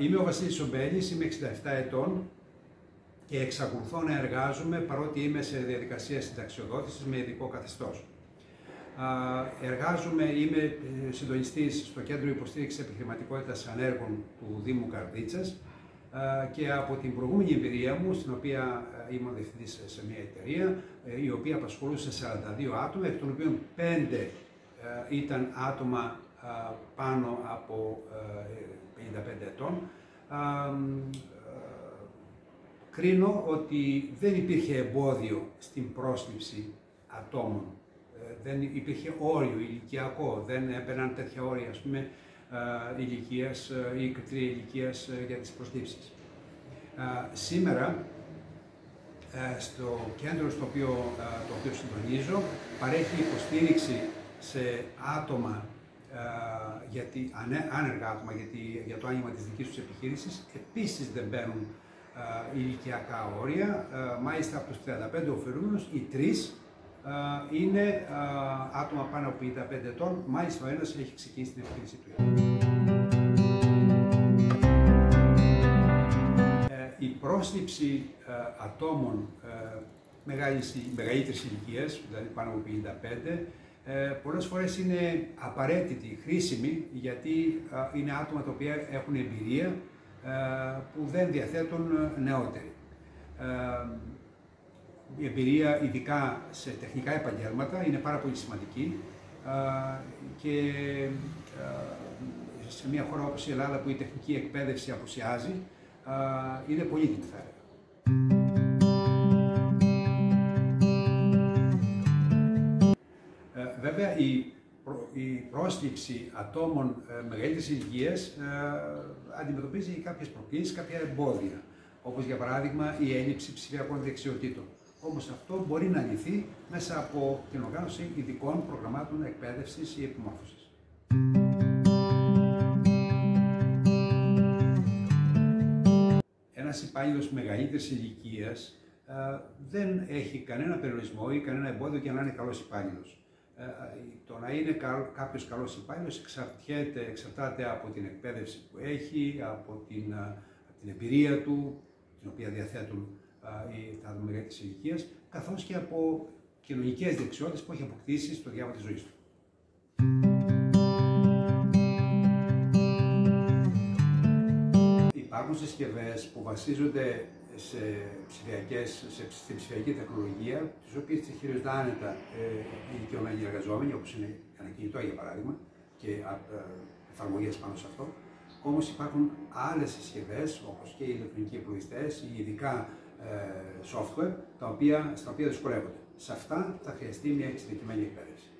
Είμαι ο Βασίλης Ομπέλης, είμαι 67 ετών και εξακολουθώ να εργάζομαι παρότι είμαι σε διαδικασία συνταξιοδότησης με ειδικό καθεστώς. Είμαι συντονιστής στο Κέντρο Υποστήριξης Επιχειρηματικότητας Ανέργων του Δήμου Καρδίτσας και από την προηγούμενη εμπειρία μου, στην οποία ήμουν διευθυντής σε μια εταιρεία, η οποία απασχολούσε 42 άτομα, εκ των οποίων 5 ήταν άτομα πάνω από 55 ετών, κρίνω ότι δεν υπήρχε εμπόδιο στην πρόσληψη ατόμων. Δεν υπήρχε όριο ηλικιακό, δεν έμπαιναν τέτοια όρια, ας πούμε, ηλικίας ή κριτήρια ηλικίας για τις προσλήψεις. Σήμερα, στο κέντρο το οποίο συντονίζω, παρέχει υποστήριξη σε άτομα, άνεργα άτομα για το άνοιγμα της δικής τους επιχείρησης. Επίσης δεν μπαίνουν ηλικιακά όρια, μάλιστα από τους 35 ωφελούμενους, οι 3 είναι άτομα πάνω από 55 ετών, μάλιστα ο ένας έχει ξεκινήσει την επιχείρηση του. Η πρόσληψη ατόμων μεγαλύτερης ηλικίας, δηλαδή πάνω από 55, πολλές φορές είναι απαραίτητη, χρήσιμη, γιατί είναι άτομα τα οποία έχουν εμπειρία που δεν διαθέτουν νεότεροι. Η εμπειρία, ειδικά σε τεχνικά επαγγέλματα, είναι πάρα πολύ σημαντική και σε μια χώρα όπως η Ελλάδα, που η τεχνική εκπαίδευση απουσιάζει, είναι πολύτιμη, θα έλεγα. Βέβαια, η πρόσληψη ατόμων μεγαλύτερης ηλικίας αντιμετωπίζει κάποιες προκλήσεις, κάποια εμπόδια, όπως για παράδειγμα η έλλειψη ψηφιακών δεξιοτήτων. Όμως αυτό μπορεί να λυθεί μέσα από την οργάνωση ειδικών προγραμμάτων εκπαίδευσης ή επιμόρφωσης. Ένας υπάλληλος μεγαλύτερης ηλικίας δεν έχει κανένα περιορισμό ή κανένα εμπόδιο για να είναι καλός υπάλληλος. Το να είναι κάποιος καλός υπάλληλος εξαρτάται από την εκπαίδευση που έχει, από την εμπειρία του, την οποία διαθέτουν τα άτομα μεγαλύτερης ηλικίας, καθώς και από κοινωνικές δεξιότητες που έχει αποκτήσει στο διάβα της ζωής του. Υπάρχουν συσκευές που βασίζονται στην ψηφιακή τεχνολογία, τις οποίες τις χειρίζονται άνετα οι ηλικιωμένοι εργαζόμενοι, όπως είναι ένα κινητό για παράδειγμα, και εφαρμογές πάνω σε αυτό. Όμως υπάρχουν άλλες συσκευές, όπως και οι ηλεκτρονικοί υπολογιστές ή ειδικά software, στα οποία δυσκολεύονται. Σε αυτά θα χρειαστεί μια εξειδικευμένη εκπαίδευση.